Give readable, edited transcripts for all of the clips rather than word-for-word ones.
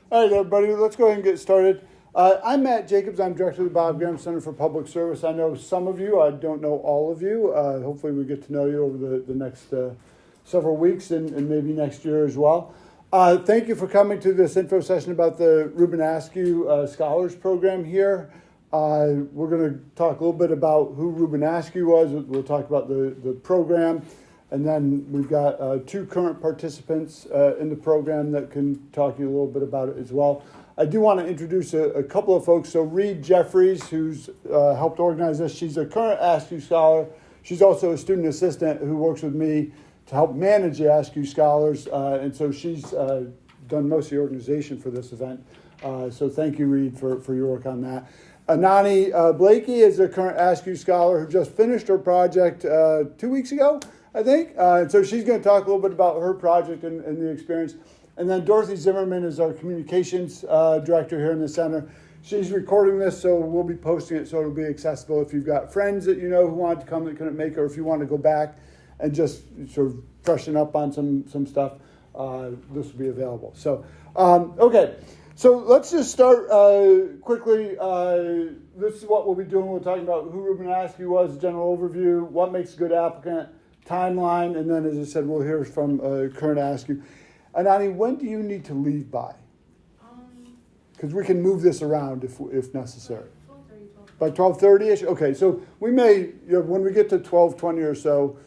All right, everybody, let's go ahead and get started. I'm Matt Jacobs. I'm director of the Bob Graham Center for Public Service. I know some of you. I don't know all of you. Hopefully we get to know you over the next several weeks and maybe next year as well. Thank you for coming to this info session about the Reubin Askew Scholars program here. We're going to talk a little bit about who Reubin Askew was. We'll talk about the program. And then we've got two current participants in the program that can talk to you a little bit about it as well. I do want to introduce a couple of folks. So Reed Jeffries, who's helped organize this, she's a current Askew Scholar. She's also a student assistant who works with me to help manage the Askew Scholars. And so she's done most of the organization for this event. So thank you, Reed, for your work on that. Anani Blakey is a current Askew Scholar who just finished her project 2 weeks ago, I think. And so she's going to talk a little bit about her project and the experience. And then Dorothy Zimmerman is our communications director here in the center. She's recording this, so we'll be posting it so it'll be accessible if you've got friends that you know who want to come that couldn't make it, or if you want to go back and just sort of freshen up on some stuff, this will be available. So, okay. So let's just start quickly. This is what we'll be doing. We're talking about who Reubin Askew was, general overview, what makes a good applicant, timeline, and then, as I said, we'll hear from current Askew. Anani, when do you need to leave by? Because we can move this around if necessary. 12:30. By 12:30ish? Okay, so we may, when we get to 12:20 or so.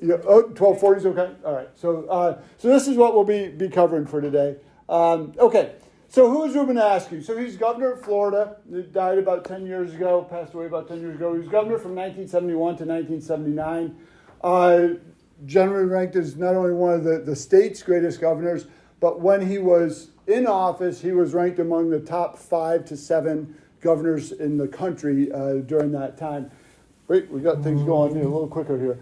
12:40. 12:40 is okay? All right. So this is what we'll be covering for today. Okay. So who is Reubin Askew? So he's governor of Florida. He died about 10 years ago, passed away about 10 years ago. He was governor from 1971 to 1979. Generally ranked as not only one of the state's greatest governors, but when he was in office, he was ranked among the top 5 to 7 governors in the country during that time. Wait, we got things going a little quicker here.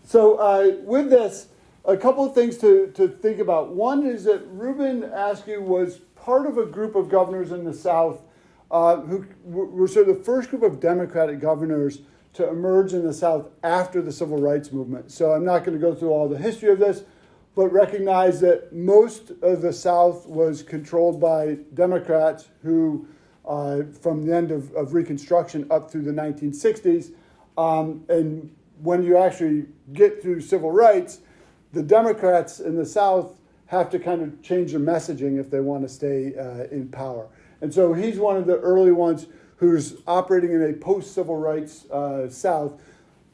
So with this, a couple of things to think about. One is that Reubin Askew was part of a group of governors in the South who were sort of the first group of Democratic governors to emerge in the South after the Civil Rights Movement. So I'm not going to go through all the history of this, but recognize that most of the South was controlled by Democrats who, from the end of Reconstruction up through the 1960s, and when you actually get through civil rights, the Democrats in the South have to kind of change their messaging if they want to stay in power. And so he's one of the early ones who's operating in a post-civil rights South.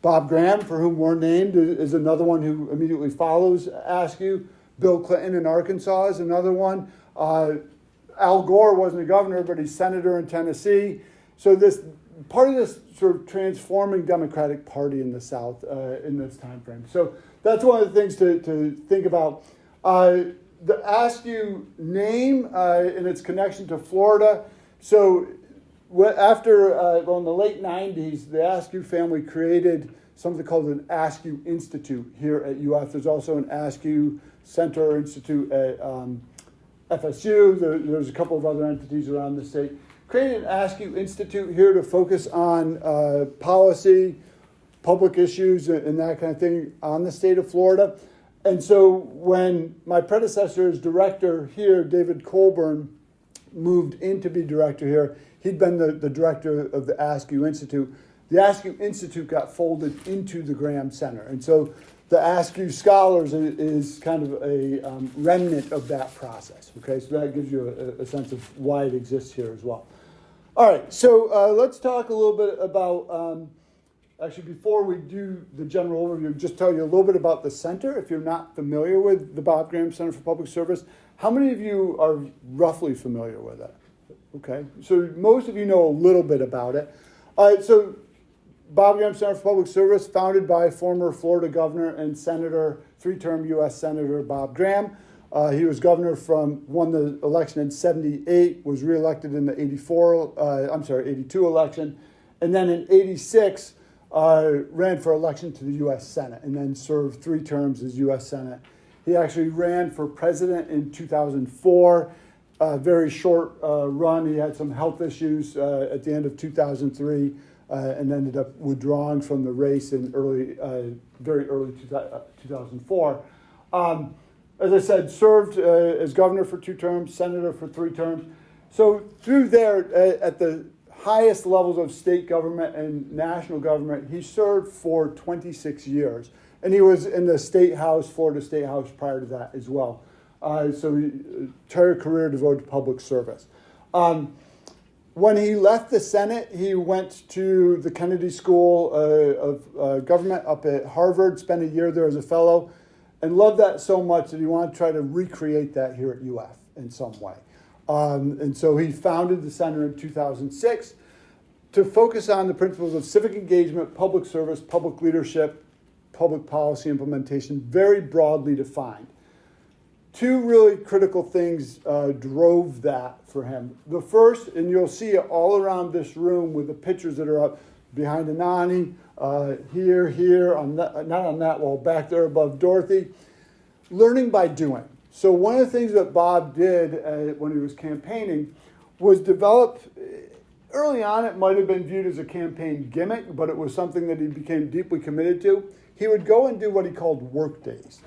Bob Graham, for whom we're named, is another one who immediately follows Askew. Bill Clinton in Arkansas is another one. Al Gore wasn't a governor, but he's senator in Tennessee. So this part of this sort of transforming Democratic Party in the South in this time frame. So that's one of the things to think about. The Askew name and its connection to Florida. So after, in the late 90s, the Askew family created something called an Askew Institute here at UF. There's also an Askew Center or Institute at FSU. There's a couple of other entities around the state. Created an Askew Institute here to focus on policy, public issues, and that kind of thing on the state of Florida. And so when my predecessor as director here, David Colburn, moved in to be director here, he'd been the director of the Askew Institute. The Askew Institute got folded into the Graham Center. And so the Askew Scholars is kind of a remnant of that process. Okay, so that gives you a sense of why it exists here as well. All right, so let's talk a little bit about, actually before we do the general overview, just tell you a little bit about the center. If you're not familiar with the Bob Graham Center for Public Service, how many of you are roughly familiar with it? Okay, so most of you know a little bit about it. So Bob Graham Center for Public Service, founded by former Florida governor and senator, 3-term U.S. Senator Bob Graham. He was governor won the election in 78, was reelected in the 82 election, and then in 86 ran for election to the U.S. Senate, and then served 3 terms as U.S. Senate. He actually ran for president in 2004. Very short run. He had some health issues at the end of 2003 and ended up withdrawing from the race in very early 2004. as I said, served as governor for 2 terms, senator for 3 terms. So through there, at the highest levels of state government and national government, he served for 26 years. And he was in the State House, Florida State House prior to that as well. So entire career devoted to public service. When he left the Senate, he went to the Kennedy School of Government up at Harvard, spent a year there as a fellow, and loved that so much that he wanted to try to recreate that here at UF in some way. And so he founded the center in 2006 to focus on the principles of civic engagement, public service, public leadership, public policy implementation, very broadly defined. 2 really critical things drove that for him. The first, and you'll see it all around this room with the pictures that are up behind Anani, here, not on that wall, back there above Dorothy, learning by doing. So one of the things that Bob did when he was campaigning was develop, early on it might have been viewed as a campaign gimmick, but it was something that he became deeply committed to. He would go and do what he called work days.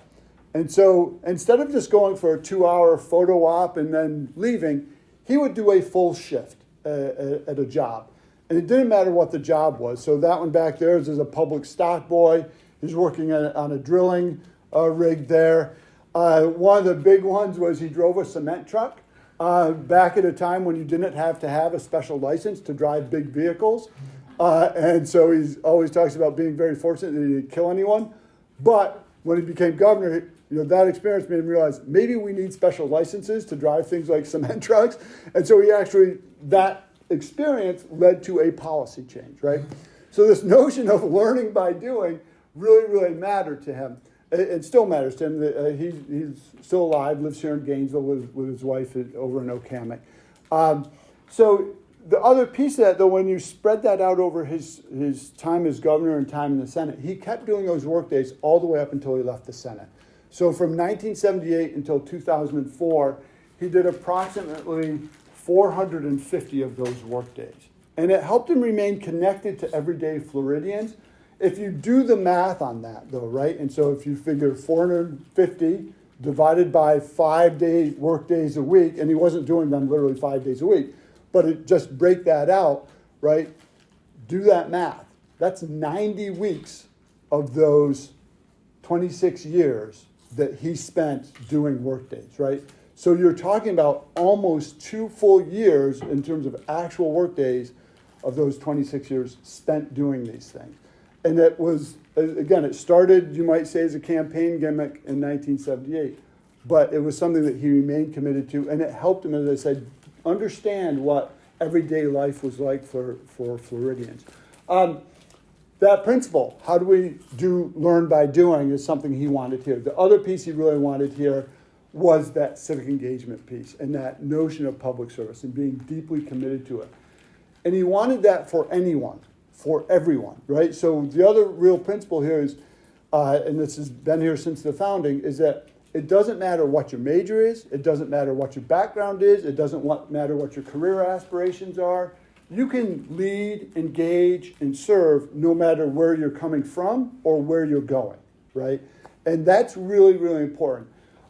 And so instead of just going for a 2-hour photo op and then leaving, he would do a full shift at a job. And it didn't matter what the job was. So that one back there is as a public stock boy. He's working on a drilling rig there. One of the big ones was he drove a cement truck back at a time when you didn't have to have a special license to drive big vehicles. And so he always talks about being very fortunate that he didn't kill anyone. But when he became governor, that experience made him realize maybe we need special licenses to drive things like cement trucks. And so that experience led to a policy change, right? So this notion of learning by doing really, really mattered to him. It still matters to him. He's still alive, lives here in Gainesville with his wife over in Okamic. So the other piece of that, though, when you spread that out over his time as governor and time in the Senate, he kept doing those work days all the way up until he left the Senate. So from 1978 until 2004, he did approximately 450 of those work days. And it helped him remain connected to everyday Floridians. If you do the math on that, though, right? And so if you figure 450 divided by 5-day work days a week, and he wasn't doing them literally 5 days a week, but just break that out, right? Do that math. That's 90 weeks of those 26 years that he spent doing work days, right? So you're talking about almost 2 full years in terms of actual work days of those 26 years spent doing these things. And it was, again, it started, you might say, as a campaign gimmick in 1978, but it was something that he remained committed to, and it helped him, as I said, understand what everyday life was like for Floridians. That principle, how do we learn by doing, is something he wanted here. The other piece he really wanted here was that civic engagement piece and that notion of public service and being deeply committed to it. And he wanted that for anyone, for everyone, right? So the other real principle here is, and this has been here since the founding, is that it doesn't matter what your major is, it doesn't matter what your background is, it doesn't matter what your career aspirations are. You can lead, engage, and serve no matter where you're coming from or where you're going, right? And that's really, really important.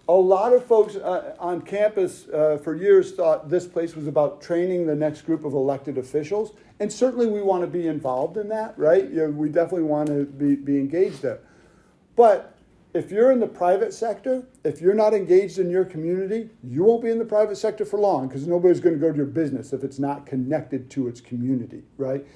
A lot of folks on campus for years thought this place was about training the next group of elected officials. And certainly we want to be involved in that, right? We definitely want to be engaged there. But if you're in the private sector, if you're not engaged in your community, you won't be in the private sector for long because nobody's going to go to your business if it's not connected to its community, right?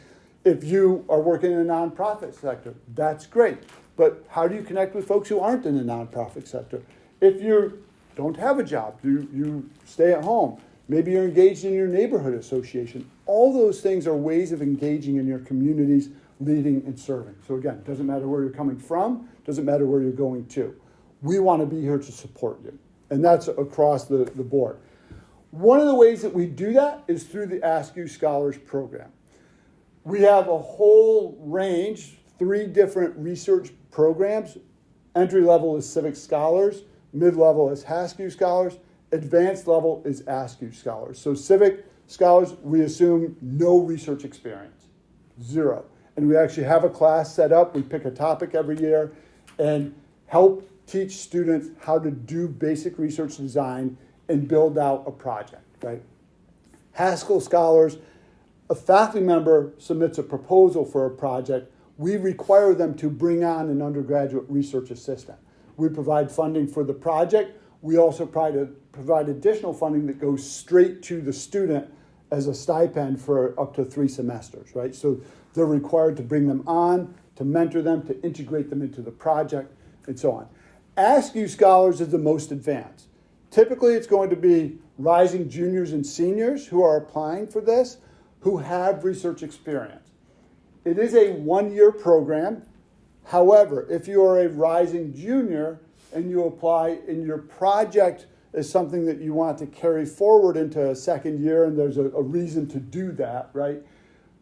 If you are working in the nonprofit sector, that's great. But how do you connect with folks who aren't in the nonprofit sector? If you don't have a job, you stay at home, maybe you're engaged in your neighborhood association. All those things are ways of engaging in your communities, leading and serving. So again, it doesn't matter where you're coming from, doesn't matter where you're going to. We want to be here to support you. And that's across the board. One of the ways that we do that is through the Askew Scholars program. We have a whole range, 3 different research programs. Entry level is Civic Scholars, mid-level is Askew Scholars, advanced level is Askew Scholars. So Civic Scholars, we assume no research experience, 0. And we actually have a class set up. We pick a topic every year and help teach students how to do basic research design and build out a project, right? Askew Scholars, a faculty member submits a proposal for a project. We require them to bring on an undergraduate research assistant. We provide funding for the project. We also provide additional funding that goes straight to the student as a stipend for up to 3 semesters, right? So they're required to bring them on, to mentor them, to integrate them into the project, and so on. Askew Scholars is the most advanced. Typically, it's going to be rising juniors and seniors who are applying for this, who have research experience. It is a 1-year program. However, if you are a rising junior and you apply and your project is something that you want to carry forward into a second year and there's a reason to do that, right?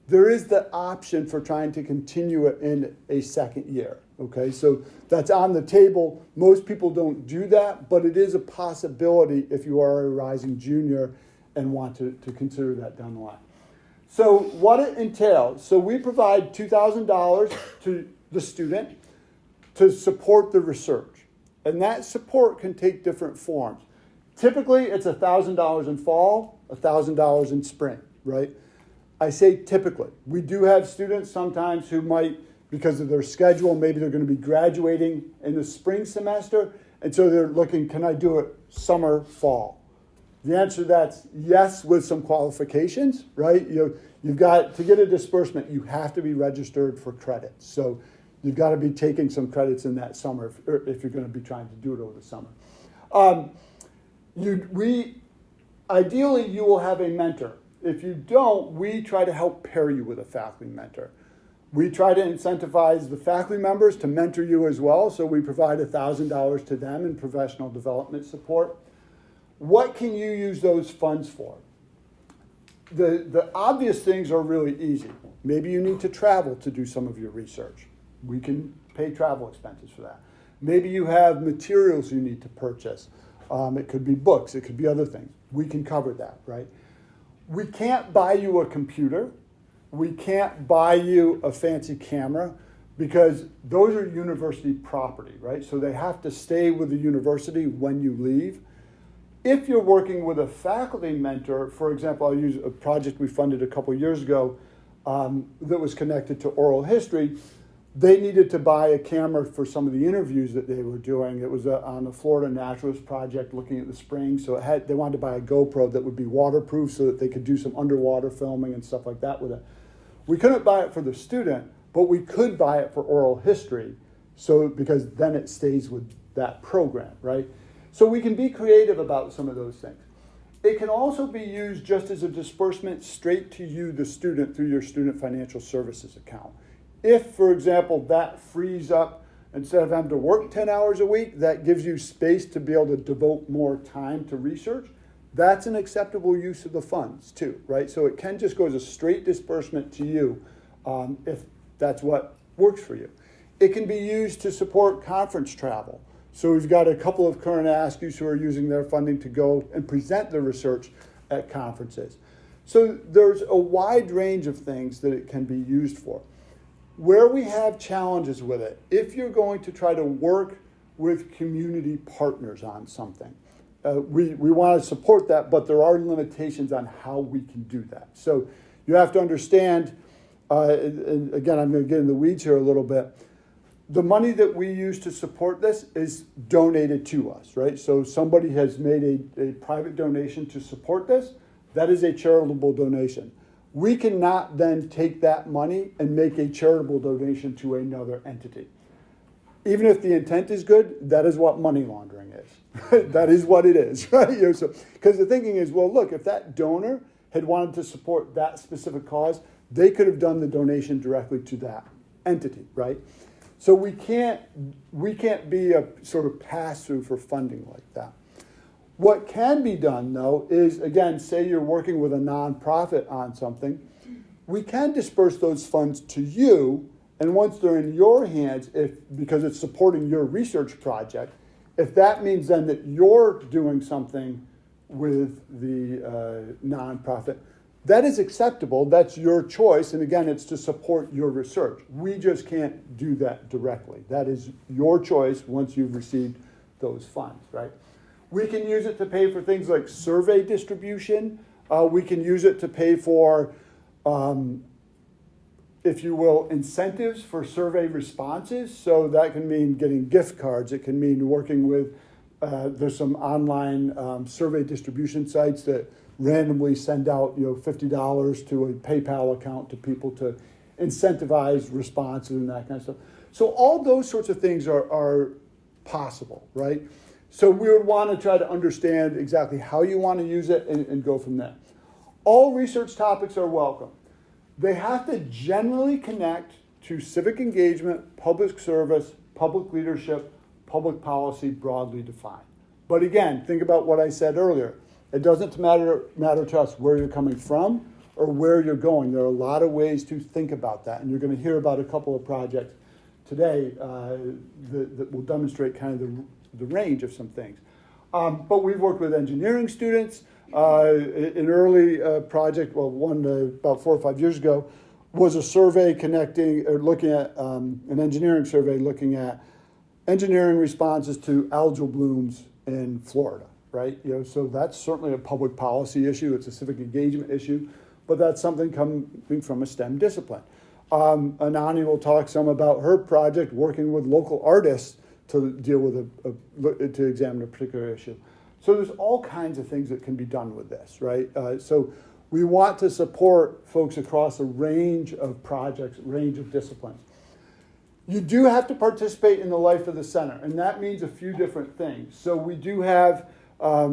There is the option for trying to continue it in a second year, okay? So that's on the table. Most people don't do that, but it is a possibility if you are a rising junior and want to consider that down the line. So what it entails, so we provide $2,000 to the student to support the research. And that support can take different forms. Typically, it's $1,000 in fall, $1,000 in spring, right? I say typically. We do have students sometimes who might, because of their schedule, maybe they're going to be graduating in the spring semester, and so they're looking, can I do it summer, fall? The answer to that's yes, with some qualifications, right? You've got to get a disbursement, you have to be registered for credits. So you've got to be taking some credits in that summer if you're going to be trying to do it over the summer. Ideally, you will have a mentor. If you don't, we try to help pair you with a faculty mentor. We try to incentivize the faculty members to mentor you as well, so we provide $1,000 to them in professional development support. What can you use those funds for? The obvious things are really easy. Maybe you need to travel to do some of your research. We can pay travel expenses for that. Maybe you have materials you need to purchase. It could be books, it could be other things. We can cover that, right? We can't buy you a computer. We can't buy you a fancy camera because those are university property, right? So they have to stay with the university when you leave. If you're working with a faculty mentor, for example, I'll use a project we funded a couple years ago that was connected to oral history. They needed to buy a camera for some of the interviews that they were doing. It was on a Florida naturalist project looking at the springs. So they wanted to buy a GoPro that would be waterproof so that they could do some underwater filming and stuff like that with it. We couldn't buy it for the student, but we could buy it for oral history because then it stays with that program, right? So we can be creative about some of those things. It can also be used just as a disbursement straight to you, the student, through your student financial services account. If, for example, that frees up, instead of having to work 10 hours a week, that gives you space to be able to devote more time to research, that's an acceptable use of the funds too, right? So it can just go as a straight disbursement to you if that's what works for you. It can be used to support conference travel. So we've got a couple of current Askews who are using their funding to go and present their research at conferences. So there's a wide range of things that it can be used for. Where we have challenges with it, if you're going to try to work with community partners on something, we want to support that, but there are limitations on how we can do that. So you have to understand, and again, I'm going to get in the weeds here a little bit, the money that we use to support this is donated to us, right? So somebody has made a private donation to support this. That is a charitable donation. We cannot then take that money and make a charitable donation to another entity. Even if the intent is good, that is what money laundering is. That is what it is, right? Because the thinking is, well, look, if that donor had wanted to support that specific cause, they could have done the donation directly to that entity, right? So we can't be a sort of pass-through for funding like that. What can be done, though, is, again, say you're working with a nonprofit on something, we can disperse those funds to you, and once they're in your hands, because it's supporting your research project, if that means then that you're doing something with the nonprofit, That is acceptable. That's your choice. And again, it's to support your research. We just can't do that directly. That is your choice once you've received those funds, right? We can use it to pay for things like survey distribution. We can use it to pay for, if you will, incentives for survey responses. So that can mean getting gift cards. It can mean working with, there's some online survey distribution sites that randomly send out, $50 to a PayPal account to people to incentivize responses and that kind of stuff. So all those sorts of things are possible, right? So we would want to try to understand exactly how you want to use it and go from there. All research topics are welcome. They have to generally connect to civic engagement, public service, public leadership, public policy broadly defined. But again, think about what I said earlier. It doesn't matter to us where you're coming from or where you're going. There are a lot of ways to think about that. And you're going to hear about a couple of projects today that will demonstrate kind of the range of some things. But we've worked with engineering students. An early project, one about 4 or 5 years ago, was a survey looking at an engineering survey looking at engineering responses to algal blooms in Florida, right? So that's certainly a public policy issue. It's a civic engagement issue, but that's something coming from a STEM discipline. Anani will talk some about her project working with local artists to deal with to examine a particular issue. So there's all kinds of things that can be done with this, right? So we want to support folks across a range of projects, range of disciplines. You do have to participate in the life of the center, and that means a few different things. So we do have a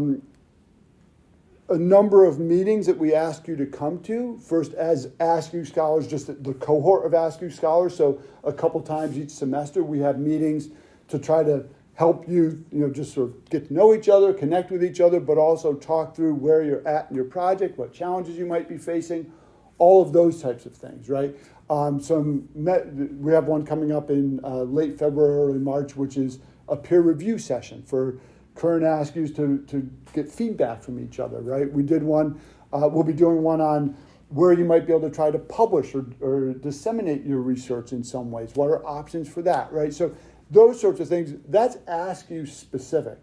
number of meetings that we ask you to come to. First, as Askew Scholars, just the cohort of Askew Scholars. So a couple times each semester, we have meetings to try to help you, just sort of get to know each other, connect with each other, but also talk through where you're at in your project, what challenges you might be facing, all of those types of things, right? We have one coming up in late February, early March, which is a peer review session for current Askews to get feedback from each other, right? We did one, we'll be doing one on where you might be able to try to publish or disseminate your research in some ways. What are options for that, right? So those sorts of things, that's Askew specific.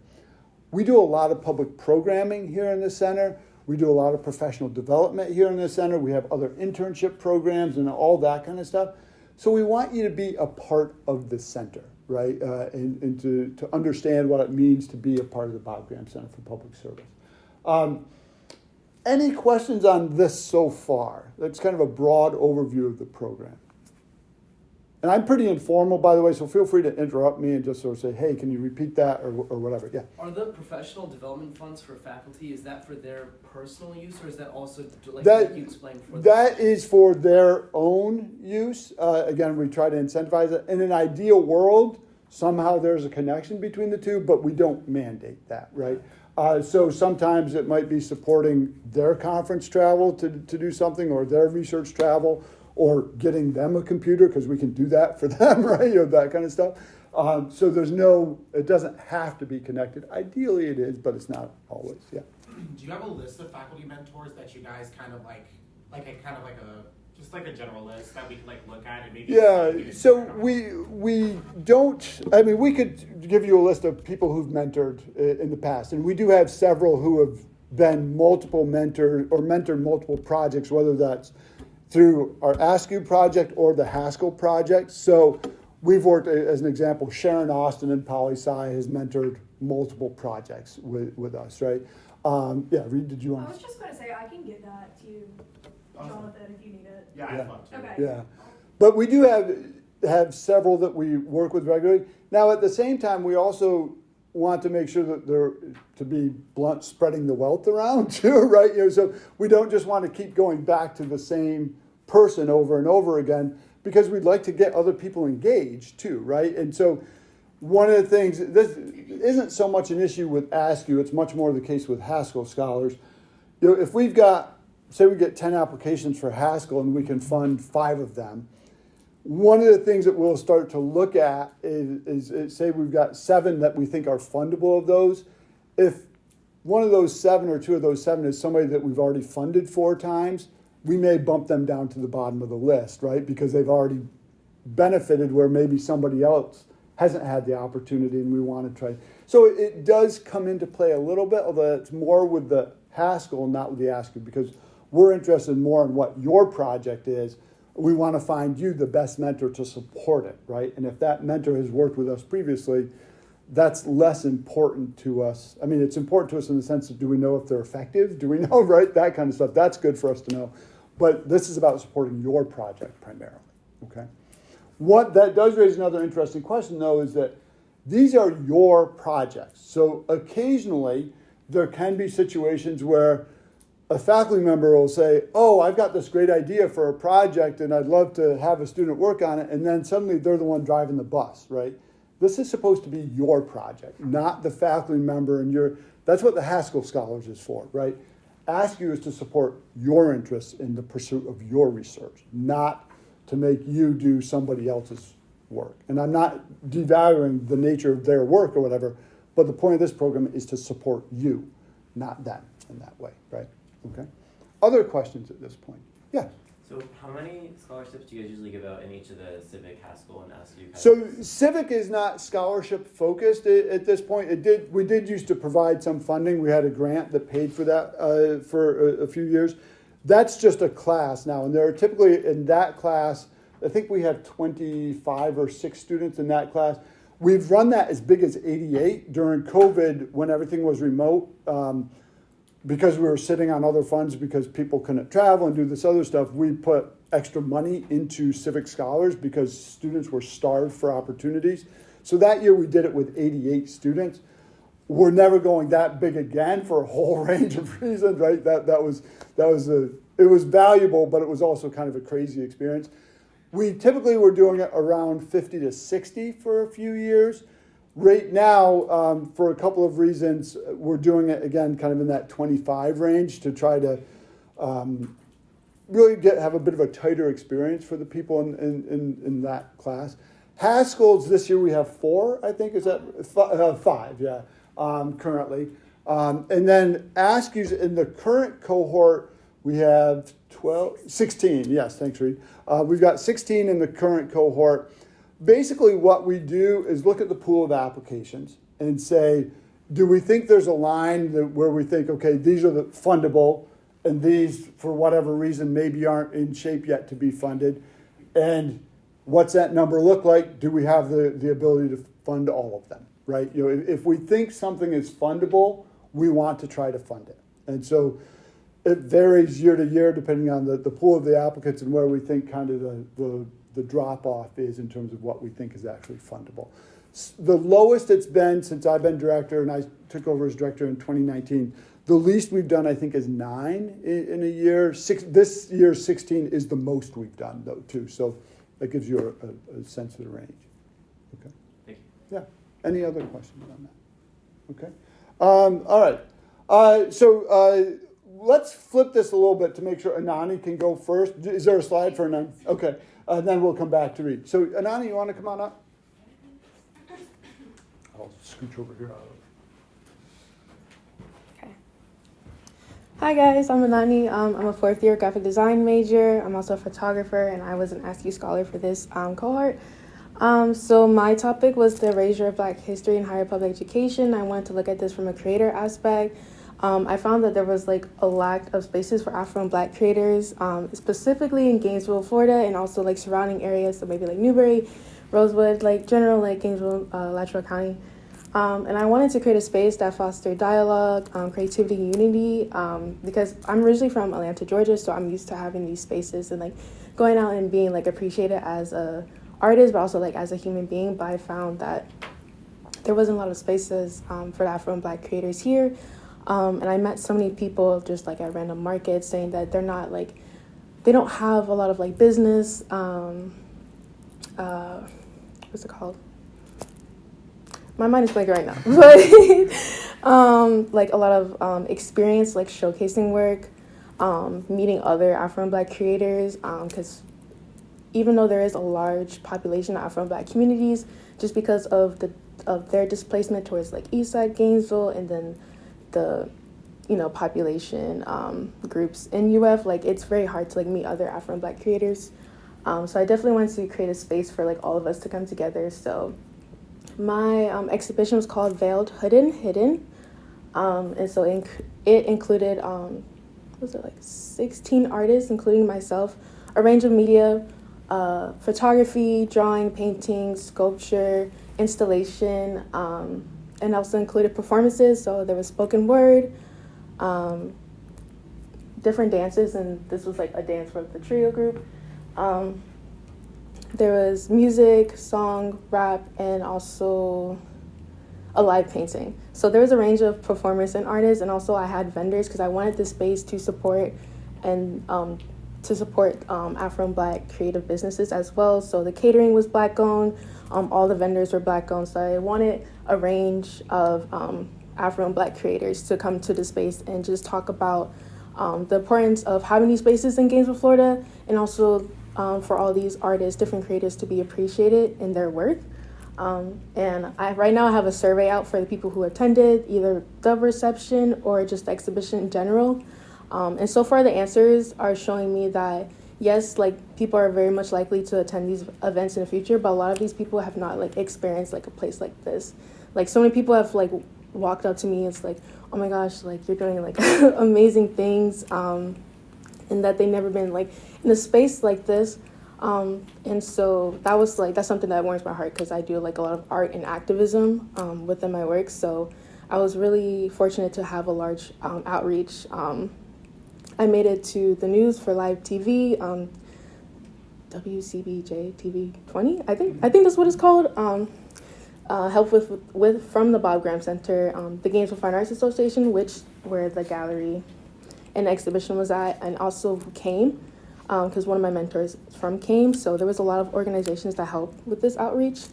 We do a lot of public programming here in the center. We do a lot of professional development here in the center. We have other internship programs and all that kind of stuff. So we want you to be a part of the center, right? And to understand what it means to be a part of the Bob Graham Center for Public Service. Any questions on this so far? That's kind of a broad overview of the program. And I'm pretty informal, by the way, so feel free to interrupt me and just sort of say, hey, can you repeat that or whatever, yeah. Are the professional development funds for faculty, is that for their personal use, or is that also, like you explained, for that is for their own use. Again, we try to incentivize it. In an ideal world, somehow there's a connection between the two, but we don't mandate that, right? So sometimes it might be supporting their conference travel to do something, or their research travel, or getting them a computer, because we can do that for them, right? That kind of stuff. So it doesn't have to be connected. Ideally it is, but it's not always, yeah. Do you have a list of faculty mentors that you guys kind of just like a general list that we can look at and maybe? Yeah, so we don't, we could give you a list of people who've mentored in the past, and we do have several who have been multiple mentors or mentored multiple projects, whether that's through our Askew project or the Haskell project. So we've worked, as an example, Sharon Austin and Poli Sci has mentored multiple projects with us, right? Reed, did you want I was just going to say, I can give that to you, Jonathan, if you need it. Yeah, I'd love to. Okay. Yeah. But we do have several that we work with regularly. Now, at the same time, we also want to make sure that they're, to be blunt, spreading the wealth around too, right? So we don't just want to keep going back to the same person over and over again, because we'd like to get other people engaged too, right? And so one of the things, this isn't so much an issue with Askew, it's much more the case with Haskell Scholars. If we've got, say we get 10 applications for Haskell and we can fund 5 of them, one of the things that we'll start to look at is say we've got 7 that we think are fundable of those. If one of those 7 or 2 of those 7 is somebody that we've already funded 4 times, we may bump them down to the bottom of the list, right? Because they've already benefited where maybe somebody else hasn't had the opportunity and we want to try. So it does come into play a little bit, although it's more with the Haskell, not with the Askew, because we're interested more in what your project is. We want to find you the best mentor to support it, right? And if that mentor has worked with us previously, that's less important to us. I mean, it's important to us in the sense of, do we know if they're effective? Do we know, right? That kind of stuff. That's good for us to know. But this is about supporting your project primarily, okay? What that does raise another interesting question, though, is that these are your projects. So occasionally, there can be situations where a faculty member will say, oh, I've got this great idea for a project and I'd love to have a student work on it. And then suddenly they're the one driving the bus, right? This is supposed to be your project, not the faculty member. And that's what the Askew Scholars is for, right? Askew is to support your interests in the pursuit of your research, not to make you do somebody else's work. And I'm not devaluing the nature of their work or whatever, but the point of this program is to support you, not them in that way, right? Okay. Other questions at this point? Yeah. So how many scholarships do you guys usually give out in each of the civic, Haskell, and Askew? So civic is not scholarship focused at this point. We did used to provide some funding. We had a grant that paid for that for a few years. That's just a class now, and there are typically in that class, I think we have 25 or 6 students in that class. We've run that as big as 88 during COVID when everything was remote. Because we were sitting on other funds because people couldn't travel and do this other stuff, we put extra money into Civic Scholars because students were starved for opportunities. So that year we did it with 88 students. We're never going that big again for a whole range of reasons, right? It was valuable, but it was also kind of a crazy experience. We typically were doing it around 50 to 60 for a few years. Right now, for a couple of reasons, we're doing it again kind of in that 25 range to try to really have a bit of a tighter experience for the people in that class. Haskell's this year we have 4, I think. Is that 5? Yeah, currently. And then Askew's in the current cohort, we have 16. Yes, thanks, Reed. We've got 16 in the current cohort. Basically, what we do is look at the pool of applications and say, do we think there's a line where we think, okay, these are the fundable, and these, for whatever reason, maybe aren't in shape yet to be funded? And what's that number look like? Do we have the ability to fund all of them, right? You know, if we think something is fundable, we want to try to fund it. And so it varies year to year depending on the pool of the applicants and where we think kind of the drop-off is in terms of what we think is actually fundable. The lowest it's been since I've been director, and I took over as director in 2019, the least we've done, I think, is 9 in a year. This year, 16 is the most we've done, though, too. So that gives you a sense of the range. Okay. Thank you. Yeah. Any other questions on that? Okay. All right. So let's flip this a little bit to make sure Anani can go first. Is there a slide for Anani? Okay. And then we'll come back to Reed. So, Anani, you want to come on up? I'll scooch over here. Okay. Hi, guys. I'm Anani. I'm a 4th-year graphic design major. I'm also a photographer, and I was an Askew Scholar for this cohort. So my topic was the erasure of Black history in higher public education. I wanted to look at this from a creator aspect. I found that there was like a lack of spaces for Afro and Black creators, specifically in Gainesville, Florida, and also like surrounding areas, so maybe like Newberry, Rosewood, like general like Gainesville, Alachua County. And I wanted to create a space that fostered dialogue, creativity, and unity, because I'm originally from Atlanta, Georgia, so I'm used to having these spaces and like going out and being like appreciated as a artist, but also like as a human being. But I found that there wasn't a lot of spaces for the Afro and Black creators here. And I met so many people just like at random markets saying that they're not like, they don't have a lot of like business, what's it called? My mind is blank right now, but like a lot of experience like showcasing work, meeting other Afro and Black creators, because even though there is a large population of Afro and Black communities, just because of their displacement towards like Eastside, Gainesville, and then the population groups in UF. Like, it's very hard to like meet other Afro and Black creators. So I definitely wanted to create a space for like all of us to come together. So my exhibition was called Veiled, Hidden. And so it included, 16 artists, including myself, a range of media, photography, drawing, painting, sculpture, installation, and also included performances. So there was spoken word, different dances, and this was like a dance from the trio group. There was music, song, rap, and also a live painting. So there was a range of performers and artists, and also I had vendors because I wanted this space to support Afro and Black creative businesses as well. So the catering was Black owned, all the vendors were Black owned. So I wanted a range of Afro and Black creators to come to the space and just talk about the importance of having these spaces in Gainesville, Florida, and also for all these artists, different creators, to be appreciated in their work. And right now I have a survey out for the people who attended, either the reception or just the exhibition in general. And so far the answers are showing me that, yes, like people are very much likely to attend these events in the future, but a lot of these people have not like experienced like a place like this. Like so many people have like walked up to me, it's like, oh my gosh, like you're doing like amazing things, and that they've never been like in a space like this. And so that's something that warms my heart because I do like a lot of art and activism within my work. So I was really fortunate to have a large outreach. I made it to the news for live TV, WCBJ TV 20. I think that's what it's called. Help with from the Bob Graham Center, the Gainesville Fine Arts Association, where the gallery and exhibition was at, and also came. Because one of my mentors is from CAME, so there was a lot of organizations that helped with this outreach.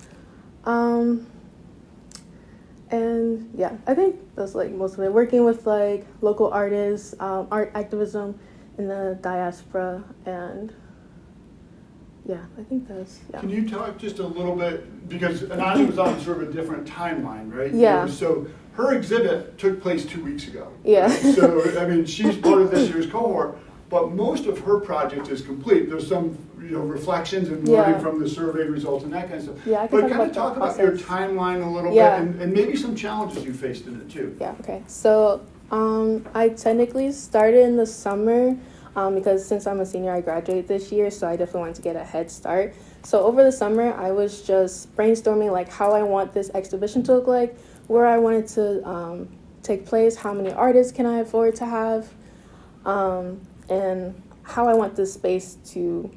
And yeah, I think that's like most of it. Working with like local artists, art activism in the diaspora, and yeah, I think that's, yeah. Can you talk just a little bit, because Anani was on sort of a different timeline, right? Yeah. So her exhibit took place 2 weeks ago. Yeah. So, I mean, she's part of this year's cohort, but most of her project is complete. There's some, reflections and learning from the survey results and that kind of stuff. Yeah, I can but kind of talk about your timeline a little bit and maybe some challenges you faced in it too. Yeah, okay. So I technically started in the summer because since I'm a senior, I graduate this year, so I definitely wanted to get a head start. So over the summer, I was just brainstorming like how I want this exhibition to look like, where I wanted to take place, how many artists can I afford to have, and how I want this space to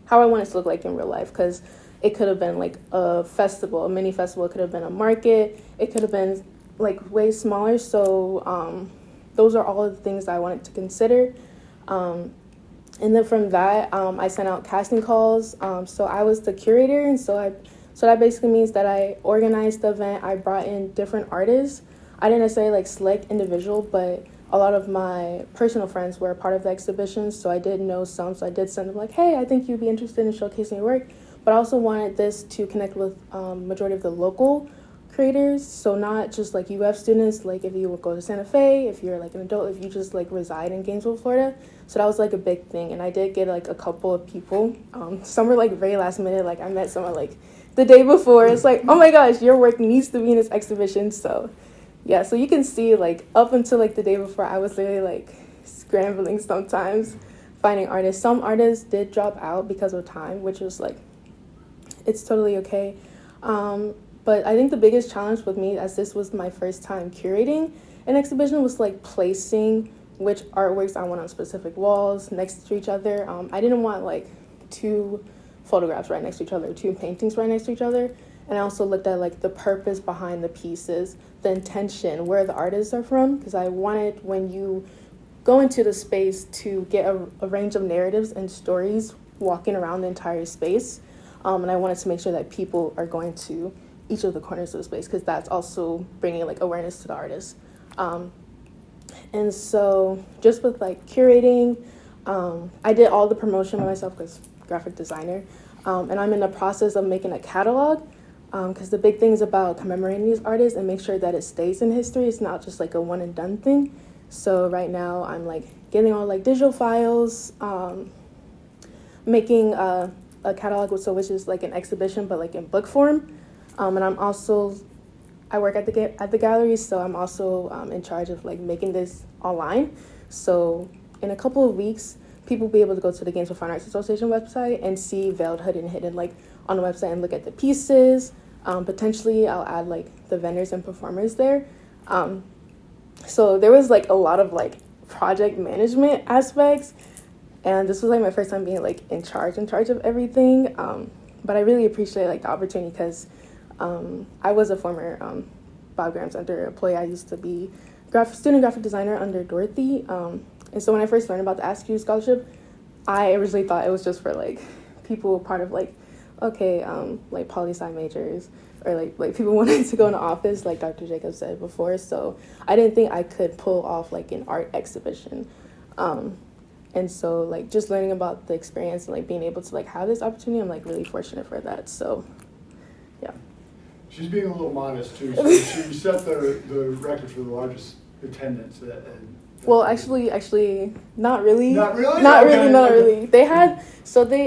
how I want it to look like in real life, because it could have been like a festival, a mini festival, it could have been a market, it could have been like way smaller. So those are all of the things I wanted to consider. And then from that, I sent out casting calls. So I was the curator, and so that basically means that I organized the event. I brought in different artists. I didn't necessarily like select individual, but a lot of my personal friends were a part of the exhibition, so I did know some. So I did send them like, hey, I think you'd be interested in showcasing your work. But I also wanted this to connect with majority of the local creators, so not just like UF students, like if you would go to Santa Fe, if you're like an adult, if you just like reside in Gainesville, Florida. So that was like a big thing, and I did get like a couple of people. Some were like very last minute, like I met someone like the day before. It's like, oh my gosh, your work needs to be in this exhibition. So yeah, so you can see like up until like the day before, I was literally like scrambling sometimes, finding artists. Some artists did drop out because of time, which was like, it's totally okay. But I think the biggest challenge with me, as this was my first time curating an exhibition, was like placing which artworks I want on specific walls next to each other. I didn't want like 2 photographs right next to each other, 2 paintings right next to each other. And I also looked at like the purpose behind the pieces, the intention, where the artists are from, because I wanted when you go into the space to get a range of narratives and stories walking around the entire space. And I wanted to make sure that people are going to each of the corners of the space, because that's also bringing like awareness to the artists. And so just with like curating, I did all the promotion by myself because graphic designer, and I'm in the process of making a catalog. because the big thing is about commemorating these artists and make sure that it stays in history. It's not just like a one and done thing. So right now I'm like getting all like digital files, making a catalog, which is like an exhibition but like in book form. And I work at the gallery, so I'm also in charge of like making this online. So in a couple of weeks, people will be able to go to the Games of Fine Arts Association website and see Veiled, Hood, and Hidden like on the website and look at the pieces. Potentially, I'll add like the vendors and performers there. So there was like a lot of like project management aspects, and this was like my first time being like in charge of everything. But I really appreciate like the opportunity because I was a former Bob Graham Center employee. I used to be student graphic designer under Dorothy. And so when I first learned about the Askew Scholarship, I originally thought it was just for like people part of like, okay, like poli-sci majors or like people wanting to go into office, like Dr. Jacobs said before. So I didn't think I could pull off like an art exhibition. And so like just learning about the experience and like being able to like have this opportunity, I'm like really fortunate for that. So yeah. She's being a little modest too. So she set the record for the largest attendance. Well, actually, not really. Not really? Not Okay, really, not okay. really.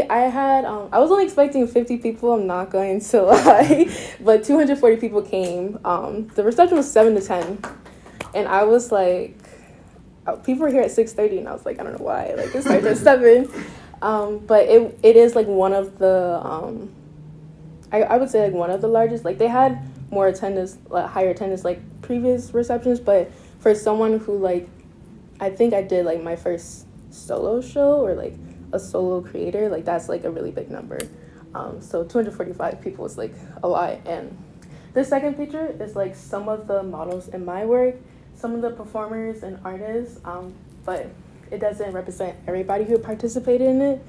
I was only expecting 50 people, I'm not going to lie, but 240 people came. The reception was 7 to 10, and I was like, people were here at 6:30, and I was like, I don't know why, like, it started at 7. But it is, like, one of the, I would say, like, one of the largest. Like, they had more attendance, higher attendance, like, previous receptions, but for someone who, like, I think I did like my first solo show or like a solo creator, like that's like a really big number. So 245 people is like a lot. And this second picture is like some of the models in my work, some of the performers and artists, but it doesn't represent everybody who participated in it.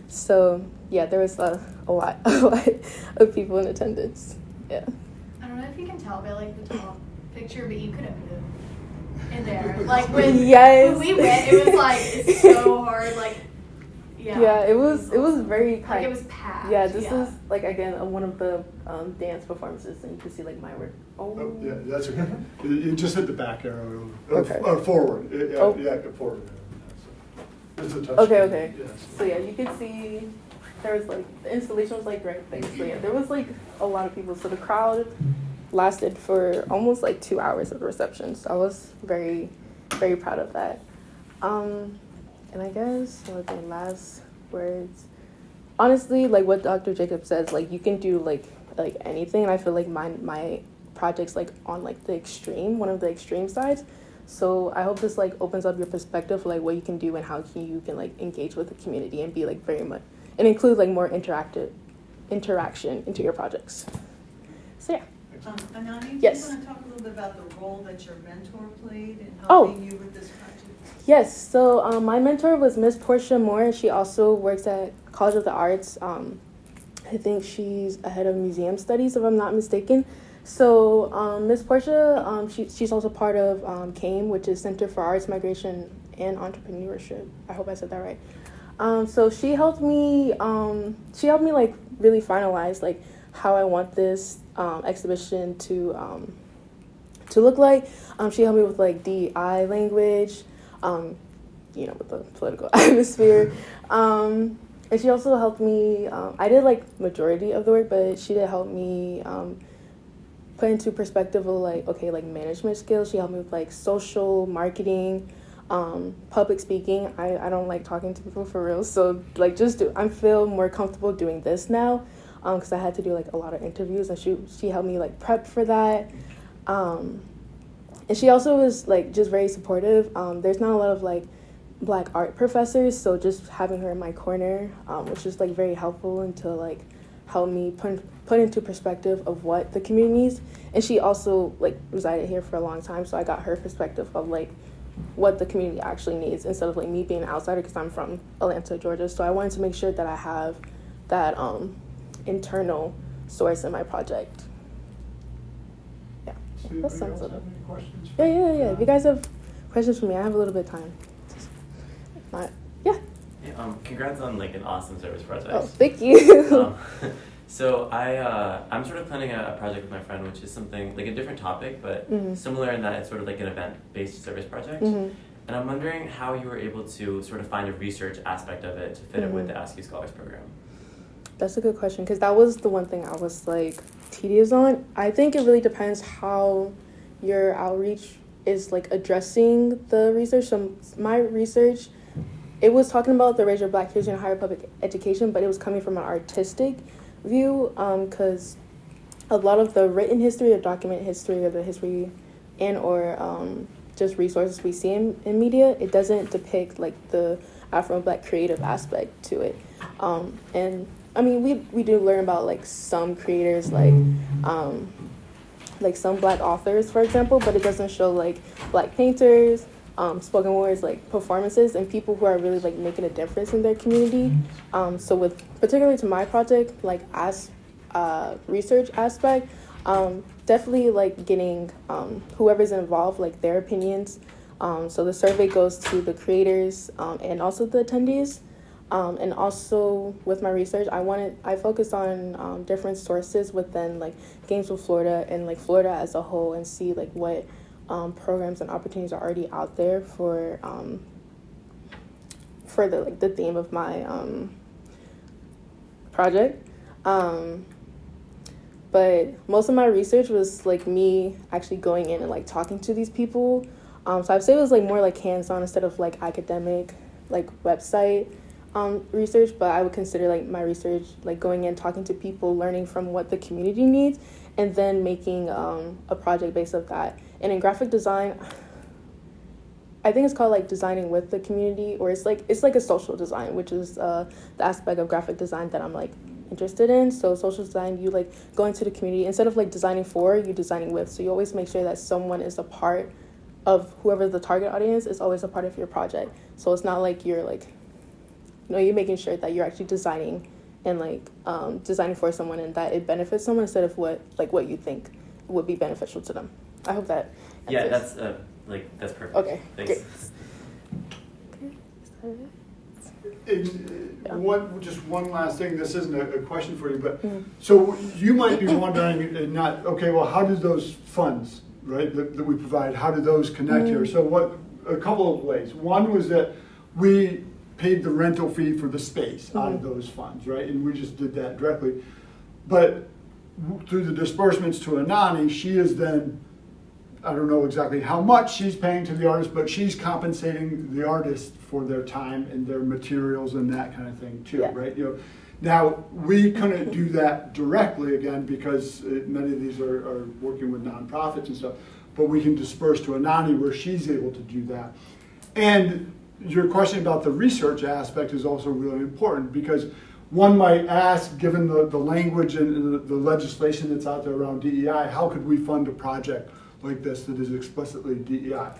So yeah, there was a lot of people in attendance. Yeah. I don't know if you can tell by like the top picture, but you couldn't move in there. Like when we went, it was like it's so hard. Like yeah, it was very packed. like it was packed. Yeah, this is like again one of the dance performances, and you can see like my work. Oh, yeah, that's okay. You just hit the back arrow. Okay. Or forward. Yeah, forward. It's a touch. Okay. Yes. So yeah, you can see there was like the installation was like right there. So yeah, there was like a lot of people. So the crowd lasted for almost like 2 hours of the reception. So I was very, very proud of that. And I guess what are the last words? Honestly, like what Dr. Jacob says, like you can do like anything. And I feel like my project's like on like the extreme, one of the extreme sides. So I hope this like opens up your perspective, like what you can do and how you can like engage with the community and be like very much and include like more interaction into your projects. So yeah. Anani, Yes. do you want to talk a little bit about the role that your mentor played in Oh. helping you with this project? Yes, so my mentor was Miss Portia Moore. She also works at College of the Arts. I think she's a head of museum studies, if I'm not mistaken. So Miss Portia, she's also part of CAME, which is Center for Arts, Migration, and Entrepreneurship. I hope I said that right. So she helped me like really finalize like how I want this exhibition to look like. She helped me with like DEI language, with the political atmosphere. And she also helped me, I did like majority of the work, but she did help me put into perspective of like, okay, like management skills. She helped me with like social marketing, public speaking. I don't like talking to people for real. So like I feel more comfortable doing this now. Because I had to do like a lot of interviews, and she helped me like prep for that, and she also was like just very supportive. There's not a lot of like Black art professors, so just having her in my corner was just like very helpful and to like help me put into perspective of what the community needs. And she also like resided here for a long time, so I got her perspective of like what the community actually needs instead of like me being an outsider because I'm from Atlanta, Georgia. So I wanted to make sure that I have that internal source in my project. Yeah, that sums it up. Yeah. If you guys have questions for me, I have a little bit of time. Congrats on like an awesome service project. Oh, thank you. So I'm sort of planning a project with my friend, which is something like a different topic, but similar in that it's sort of like an event-based service project. And I'm wondering how you were able to sort of find a research aspect of it to fit it with the Askew Scholars program. That's a good question, because that was the one thing I was like tedious on. I think it really depends how your outreach is like addressing the research. So my research, it was talking about the erasure of Black history in higher public education, but it was coming from an artistic view, because a lot of the written history or document history or the history and or just resources we see in media, it doesn't depict like the Afro-Black creative aspect to it. And I mean, we do learn about like some creators, like some Black authors, for example, but it doesn't show like Black painters, spoken words, like performances, and people who are really like making a difference in their community. So with particularly to my project, like as research aspect, definitely like getting whoever's involved, like their opinions. So the survey goes to the creators and also the attendees. And also with my research, I focused on different sources within like Gainesville, Florida, and like Florida as a whole, and see like what programs and opportunities are already out there for the like the theme of my project. But most of my research was like me actually going in and like talking to these people. So I'd say it was like more like hands-on instead of like academic, like website research. But I would consider like my research like going in, talking to people, learning from what the community needs, and then making a project based off that. And in graphic design, I think it's called like designing with the community, or it's like a social design, which is the aspect of graphic design that I'm like interested in. So social design, you like go into the community instead of like designing for, you designing with. So you always make sure that someone is a part of whoever the target audience is, always a part of your project. So it's not like you're like, you're making sure that you're actually designing and like designing for someone and that it benefits someone instead of what you think would be beneficial to them. I hope that answers. Yeah, that's perfect. Okay, Thanks. Great. Just one last thing. This isn't a question for you, but so you might be wondering, how did those funds, right, that we provide, how did those connect here? So a couple of ways. One was that we paid the rental fee for the space out of those funds, right? And we just did that directly. But through the disbursements to Anani, she is then, I don't know exactly how much she's paying to the artist, but she's compensating the artist for their time and their materials and that kind of thing too, right? Now, we couldn't do that directly, again, because many of these are working with nonprofits and stuff, but we can disperse to Anani where she's able to do that. And your question about the research aspect is also really important, because one might ask, given the language and the legislation that's out there around DEI, how could we fund a project like this that is explicitly DEI,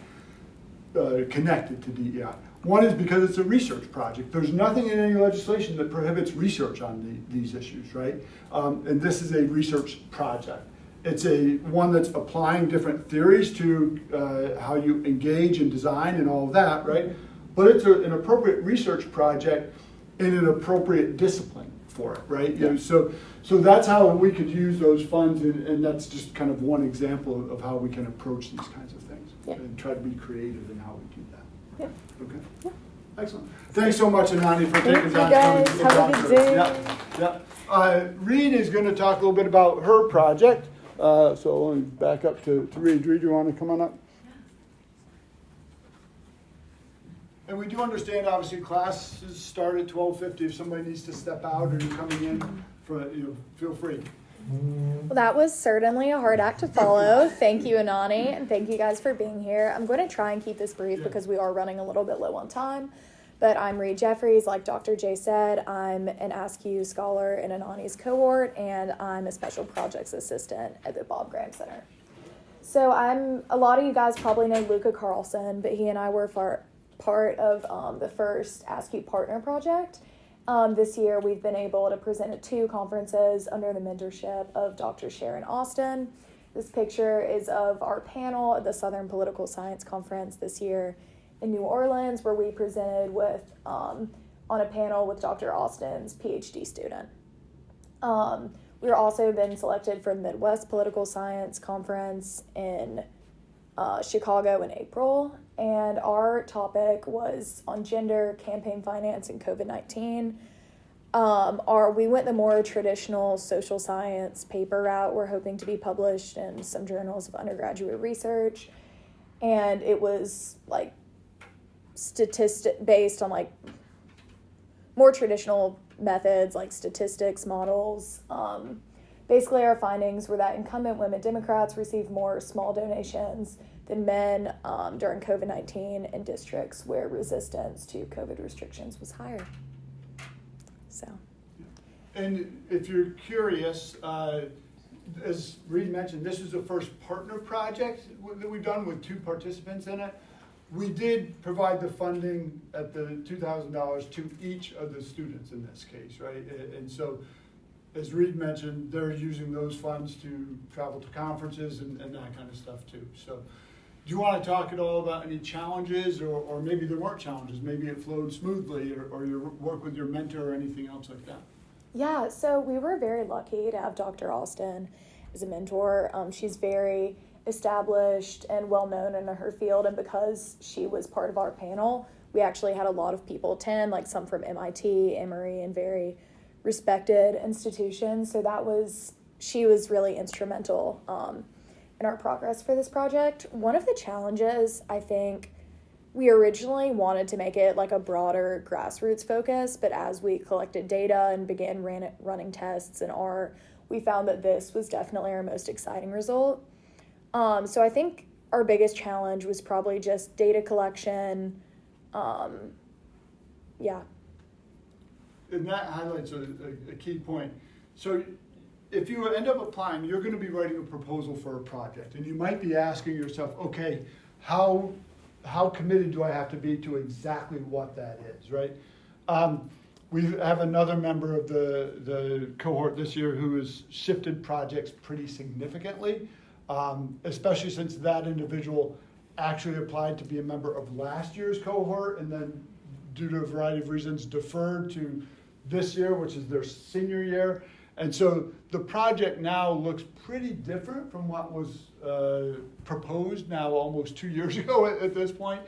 connected to DEI? One is because it's a research project. There's nothing in any legislation that prohibits research on these issues, right? And this is a research project. It's one that's applying different theories to how you engage and design and all of that, right? But it's an appropriate research project in an appropriate discipline for it, right? Yeah. So that's how we could use those funds, and that's just kind of one example of how we can approach these kinds of things and try to be creative in how we do that. Yeah. Okay. Yeah. Excellent. Thanks so much, Anani, for taking time guys. to Have a good day. Yeah. Reed is going to talk a little bit about her project. So let me back up to Reed. Reed, you want to come on up? And we do understand, obviously, classes start at 12:50. If somebody needs to step out or you're coming in, feel free. Well, that was certainly a hard act to follow. Thank you, Anani, and thank you guys for being here. I'm going to try and keep this brief because we are running a little bit low on time. But I'm Reed Jeffries, like Dr. J said. I'm an Askew Scholar in Anani's cohort, and I'm a Special Projects Assistant at the Bob Graham Center. So a lot of you guys probably know Luca Carlson, but he and I were part of the first Askew Partner Project. This year, we've been able to present at 2 conferences under the mentorship of Dr. Sharon Austin. This picture is of our panel at the Southern Political Science Conference this year in New Orleans, where we presented with on a panel with Dr. Austin's PhD student. We've also been selected for the Midwest Political Science Conference in Chicago in April, and our topic was on gender, campaign finance, and COVID-19. We went the more traditional social science paper route. We're hoping to be published in some journals of undergraduate research, and it was like based on like more traditional methods like statistics, models. Basically, our findings were that incumbent women Democrats received more small donations than men during COVID-19 in districts where resistance to COVID restrictions was higher. So. And if you're curious, as Reed mentioned, this is the first partner project that we've done with 2 participants in it. We did provide the funding at the $2,000 to each of the students in this case, right? And so, as Reed mentioned, they're using those funds to travel to conferences and that kind of stuff too. So, do you want to talk at all about any challenges, or maybe there weren't challenges, maybe it flowed smoothly, or your work with your mentor or anything else like that? Yeah, so we were very lucky to have Dr. Austin as a mentor. She's very established and well known in her field, and because she was part of our panel, we actually had a lot of people attend, like some from MIT, Emory, and very respected institutions. So she was really instrumental in our progress for this project. One of the challenges, I think, we originally wanted to make it like a broader grassroots focus, but as we collected data and began running tests in R, we found that this was definitely our most exciting result. So I think our biggest challenge was probably just data collection. Yeah. And that highlights a key point. So if you end up applying, you're going to be writing a proposal for a project, and you might be asking yourself, okay, how committed do I have to be to exactly what that is, right? We have another member of the cohort this year who has shifted projects pretty significantly, especially since that individual actually applied to be a member of last year's cohort and then, due to a variety of reasons, deferred to this year, which is their senior year. And so the project now looks pretty different from what was proposed now almost 2 years ago at this point.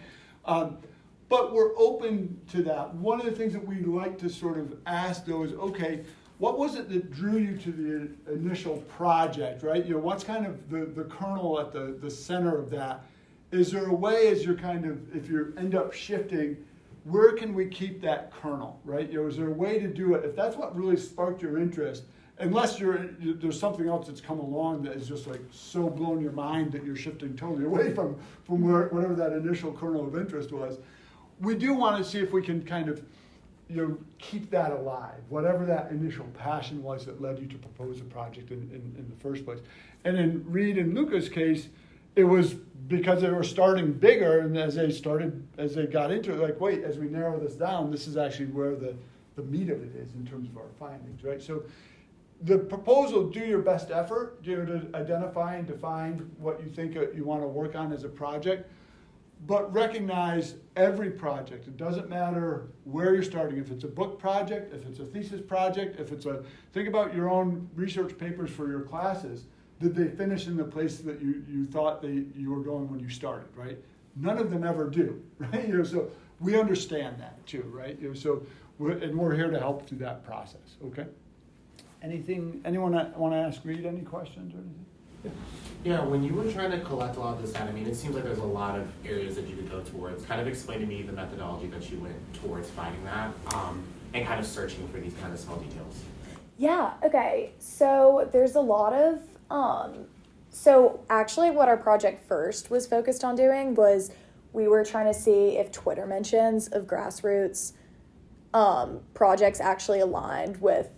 But we're open to that. One of the things that we like to sort of ask though is, okay, what was it that drew you to the initial project, right? You know, what's kind of the kernel at the center of that? Is there a way, as you're kind of, if you end up shifting, where can we keep that kernel, right? You know, is there a way to do it? If that's what really sparked your interest, unless there's something else that's come along that is just like so blown your mind that you're shifting totally away from whatever that initial kernel of interest was, we do want to see if we can kind of, you know, keep that alive, whatever that initial passion was that led you to propose a project in the first place. And in Reed and Luca's case, it was because they were starting bigger, and as they got into it, like, wait, as we narrow this down, this is actually where the meat of it is in terms of our findings, right? So the proposal, do your best effort, you know, to identify and define what you think you want to work on as a project, but recognize every project. It doesn't matter where you're starting. If it's a book project, if it's a thesis project, think about your own research papers for your classes. Did they finish in the place that you thought you were going when you started, right? None of them ever do, right? You know, so we understand that too, right? You know, so we're here to help through that process, okay? Anyone want to ask Reed any questions or anything? Yeah, when you were trying to collect a lot of this data, I mean, it seems like there's a lot of areas that you could go towards. Kind of explain to me the methodology that you went towards finding that, and kind of searching for these kind of small details. Yeah, okay. So there's a lot of, so actually what our project first was focused on doing was we were trying to see if Twitter mentions of grassroots projects actually aligned with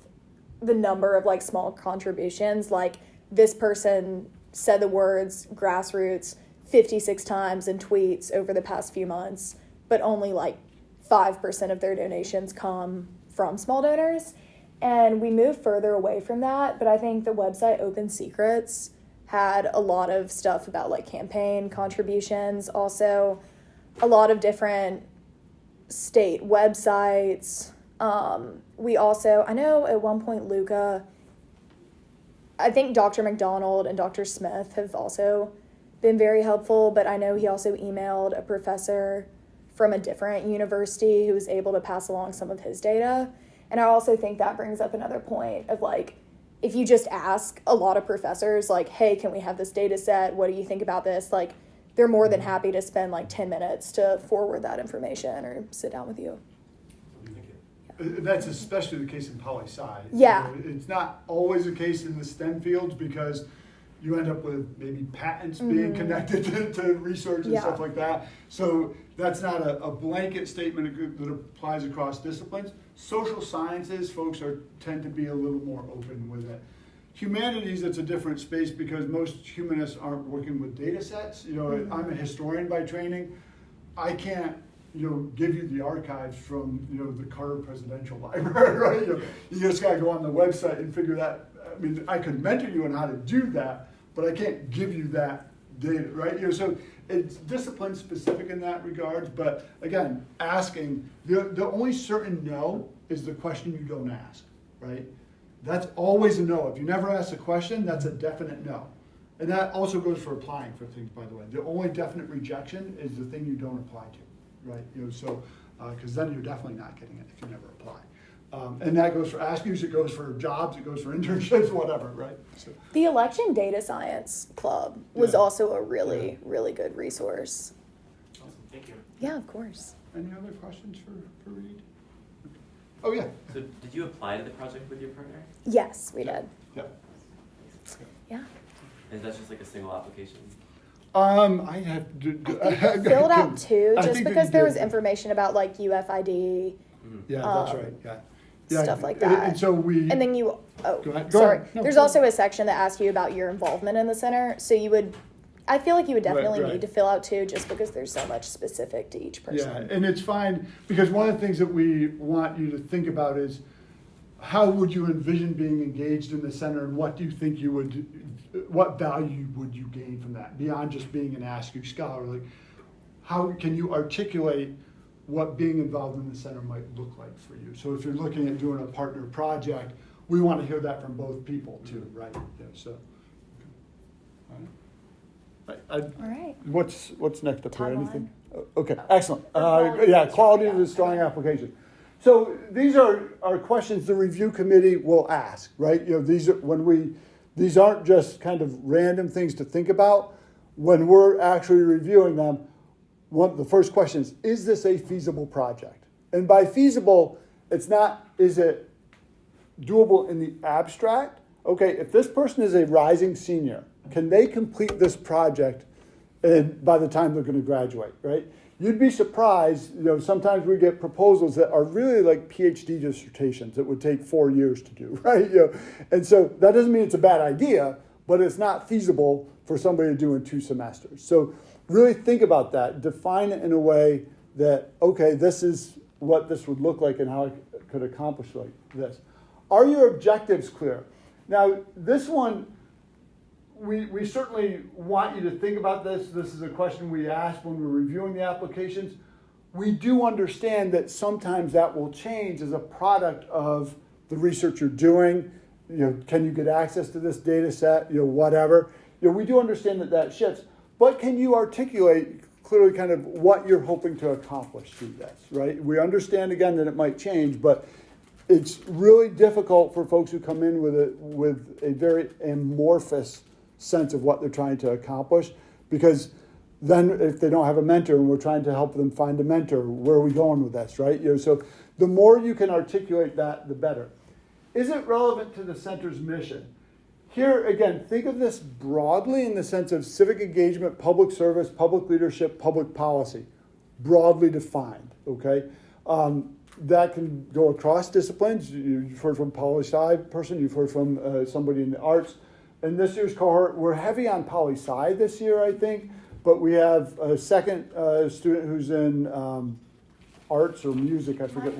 the number of like small contributions. Like this person said the words grassroots 56 times in tweets over the past few months, but only like 5% of their donations come from small donors. And we moved further away from that, but I think the website Open Secrets had a lot of stuff about like campaign contributions, also a lot of different state websites. We also, I know at one point Luca I think Dr. McDonald and Dr. Smith have also been very helpful, but I know he also emailed a professor from a different university who was able to pass along some of his data. And I also think that brings up another point of like, if you just ask a lot of professors, like, hey, can we have this data set? What do you think about this? Like, they're more than happy to spend like 10 minutes to forward that information or sit down with you. That's especially the case in poli-sci. Yeah. It's not always the case in the STEM fields because you end up with maybe patents being connected to research and stuff like that. So that's not a blanket statement that applies across disciplines. Social sciences, folks tend to be a little more open with it. Humanities, it's a different space because most humanists aren't working with data sets. You know, I'm a historian by training. I can't, give you the archives from, the Carter Presidential Library, right? You just gotta go on the website and figure that. I mean, I could mentor you on how to do that, but I can't give you that data, right? So it's discipline specific in that regards, but again, asking, the only certain no is the question you don't ask, right? That's always a no. If you never ask a question, that's a definite no. And that also goes for applying for things, by the way. The only definite rejection is the thing you don't apply to, right? Because then you're definitely not getting it if you never apply. And that goes for Askews, it goes for jobs, it goes for internships, whatever, right? So, The Election Data Science Club was also a really, really good resource. Awesome, thank you. Yeah, of course. any other questions for Reed? Oh, yeah. So did you apply to the project with your partner? Yes, we did. Yeah. Yeah. Is that just like a single application? I have to. Filled out two, I just think that because you there did. was information about like UFID, Yeah, that's right, yeah. stuff like that. And so we. and then you. Oh, Go ahead. Go sorry. ahead. No, There's go also a section that asks you about your involvement in the center. So you would. I feel like you would definitely Right. need to fill out two, just because there's so much specific to each person. Yeah, and it's fine, because one of the things that we want you to think about is, how would you envision being engaged in the center, and what do you think what value would you gain from that, beyond just being an Askew Scholar? Like, how can you articulate what being involved in the center might look like for you? So if you're looking at doing a partner project, we want to hear that from both people too, right? Yeah, so. All right. All right. What's next up here? Timeline. Anything? Okay, excellent. Quality is a strong application. So these are questions the review committee will ask, right? These aren't just kind of random things to think about. When we're actually reviewing them, the first question is this a feasible project? And by feasible, it's not, is it doable in the abstract? Okay, if this person is a rising senior, can they complete this project by the time they're going to graduate, right? You'd be surprised, sometimes we get proposals that are really like PhD dissertations that would take 4 years to do, right? And so that doesn't mean it's a bad idea, but it's not feasible for somebody to do in 2 semesters. So really think about that, define it in a way that, okay, this is what this would look like and how I could accomplish like this. Are your objectives clear? Now, this one, we certainly want you to think about this. This is a question we ask when we're reviewing the applications. We do understand that sometimes that will change as a product of the research you're doing. Can you get access to this data set? Whatever. We do understand that shifts. But can you articulate clearly kind of what you're hoping to accomplish through this, right? We understand, again, that it might change, but it's really difficult for folks who come in with a very amorphous sense of what they're trying to accomplish, because then if they don't have a mentor and we're trying to help them find a mentor, where are we going with this, right? So the more you can articulate that, the better. Is it relevant to the center's mission? Here, again, think of this broadly in the sense of civic engagement, public service, public leadership, public policy, broadly defined, okay? That can go across disciplines. You've heard from a poli-sci person, you've heard from somebody in the arts. In this year's cohort, we're heavy on poli-sci this year, I think, but we have a second student who's in arts or music, I forget.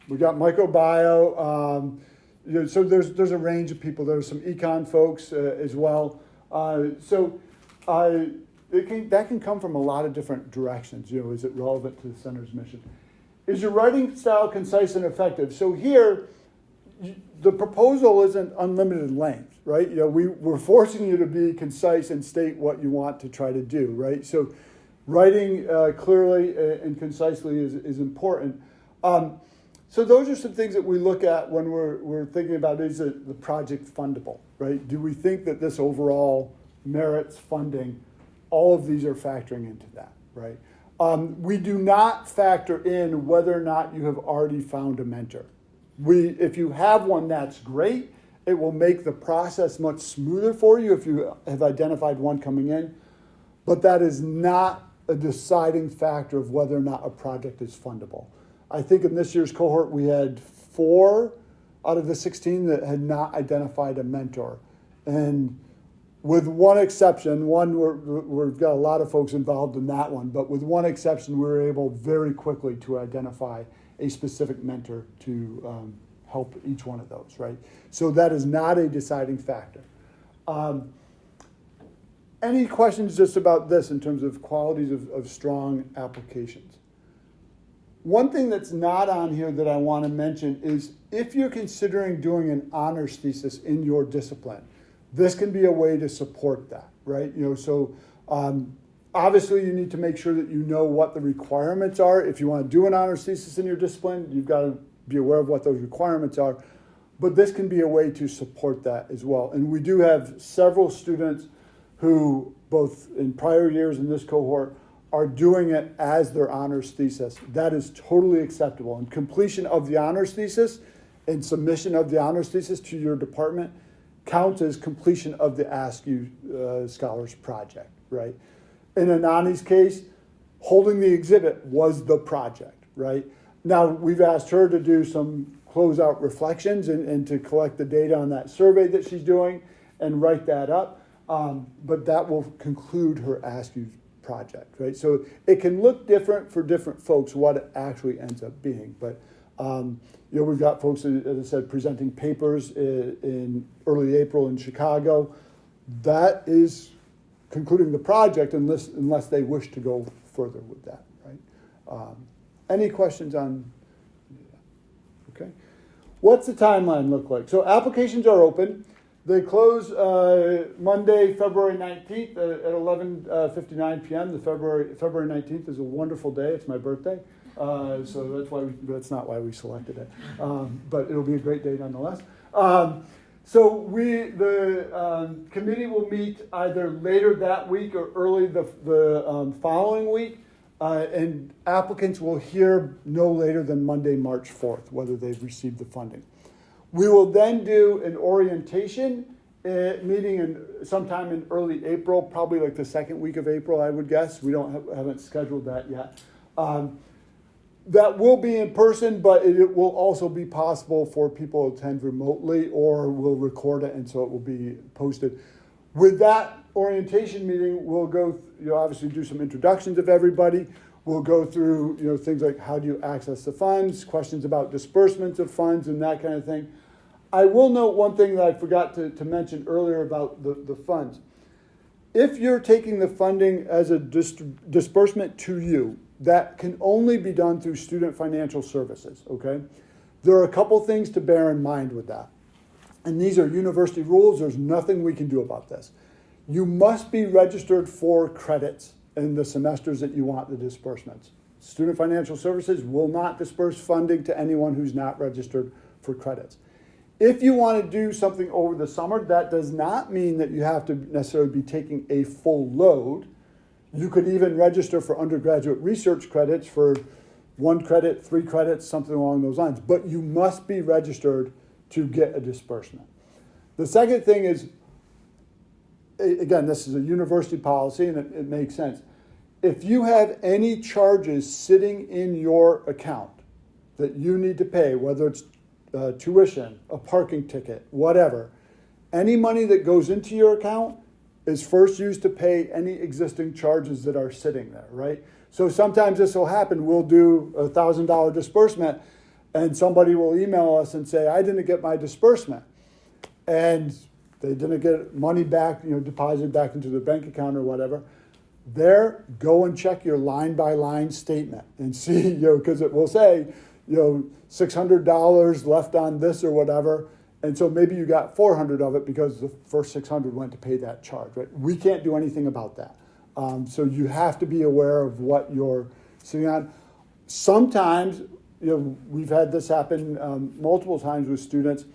We got microbiome. So there's a range of people. There's some econ folks as well. That can come from a lot of different directions. Is it relevant to the center's mission? Is your writing style concise and effective? So here, the proposal isn't unlimited length, right? We're forcing you to be concise and state what you want to try to do, right? So writing clearly and concisely is important. So those are some things that we look at when we're thinking about, is the project fundable, right? Do we think that this overall merits funding? All of these are factoring into that, right? We do not factor in whether or not you have already found a mentor. If you have one, that's great. It will make the process much smoother for you if you have identified one coming in, but that is not a deciding factor of whether or not a project is fundable. I think in this year's cohort, we had 4 out of the 16 that had not identified a mentor. And with one exception, we've got a lot of folks involved in that one, but with one exception, we were able very quickly to identify a specific mentor to help each one of those, right? So that is not a deciding factor. Any questions just about this in terms of qualities of strong applications? One thing that's not on here that I want to mention is if you're considering doing an honors thesis in your discipline, this can be a way to support that, right? Obviously you need to make sure that you know what the requirements are. If you want to do an honors thesis in your discipline, you've got to be aware of what those requirements are. But this can be a way to support that as well. And we do have several students who, both in prior years in this cohort, are doing it as their honors thesis. That is totally acceptable. And completion of the honors thesis and submission of the honors thesis to your department counts as completion of the Askew Scholars project, right? In Anani's case, holding the exhibit was the project, right? Now, we've asked her to do some closeout reflections and to collect the data on that survey that she's doing and write that up. But that will conclude her Askew project, right? So it can look different for different folks what it actually ends up being. But we've got folks, as I said, presenting papers in early April in Chicago. That is concluding the project unless they wish to go further with that, right? Any questions on? Okay. What's the timeline look like? So applications are open. They close Monday, February 19th at 11:59 p.m. The February 19th is a wonderful day. It's my birthday. So that's not why we selected it. But it'll be a great day nonetheless. So the committee will meet either later that week or early the following week. And applicants will hear no later than Monday, March 4th, whether they've received the funding. We will then do an orientation meeting sometime in early April, probably like the second week of April, I would guess. We haven't scheduled that yet. That will be in person, but it will also be possible for people to attend remotely, or we'll record it, and so it will be posted. With that orientation meeting, we'll go, obviously do some introductions of everybody. We'll go through, things like how do you access the funds, questions about disbursements of funds and that kind of thing. I will note one thing that I forgot to mention earlier about the funds. If you're taking the funding as a disbursement to you, that can only be done through Student Financial Services, okay? There are a couple things to bear in mind with that. And these are university rules. There's nothing we can do about this. You must be registered for credits in the semesters that you want the disbursements. Student Financial Services will not disperse funding to anyone who's not registered for credits. If you want to do something over the summer, that does not mean that you have to necessarily be taking a full load. You could even register for undergraduate research credits for 1 credit, 3 credits, something along those lines. But you must be registered to get a disbursement. The second thing is, again, this is a university policy and it makes sense. If you have any charges sitting in your account that you need to pay, whether it's tuition, a parking ticket, whatever, any money that goes into your account is first used to pay any existing charges that are sitting there, right? So sometimes this will happen. We'll do a $1,000 disbursement and somebody will email us and say, I didn't get my disbursement. And they didn't get money back, deposited back into their bank account or whatever. There, go and check your line-by-line statement and see, because it will say, $600 left on this or whatever, And so maybe you got 400 of it because the first 600 went to pay that charge, right? We can't do anything about that. So you have to be aware of what you're sitting on. Sometimes, we've had this happen multiple times with students.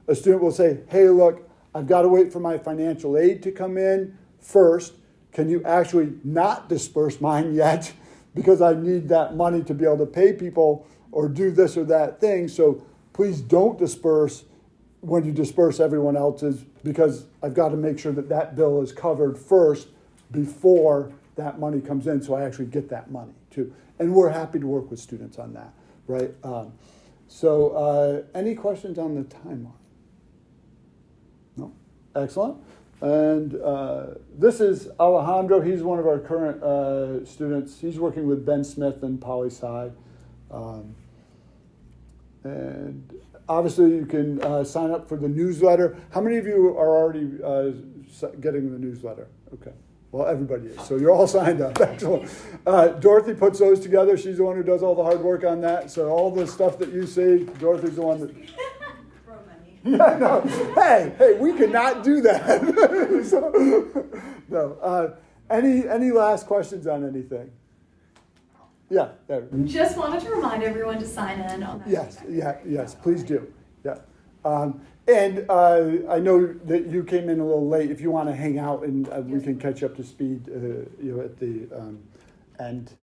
A student will say, hey, look, I've got to wait for my financial aid to come in first. Can you actually not disperse mine yet? Because I need that money to be able to pay people or do this or that thing. So please don't disperse when you disperse everyone else's, because I've got to make sure that that bill is covered first before that money comes in, so I actually get that money too. And we're happy to work with students on that, right? Any questions on the timeline? No? Excellent. And this is Alejandro. He's one of our current students. He's working with Ben Smith and Poli Sci. And obviously you can sign up for the newsletter. How many of you are already getting the newsletter? Okay. Well, everybody is. So you're all signed up. Excellent. Dorothy puts those together. She's the one who does all the hard work on that. So all the stuff that you see, Dorothy's the one that... Yeah, no. Hey, we cannot do that. No. Any last questions on anything? Yeah. There. Just wanted to remind everyone to sign in on that. Yes, please do. Yeah. And I know that you came in a little late. If you want to hang out and we can catch you up to speed, at the end.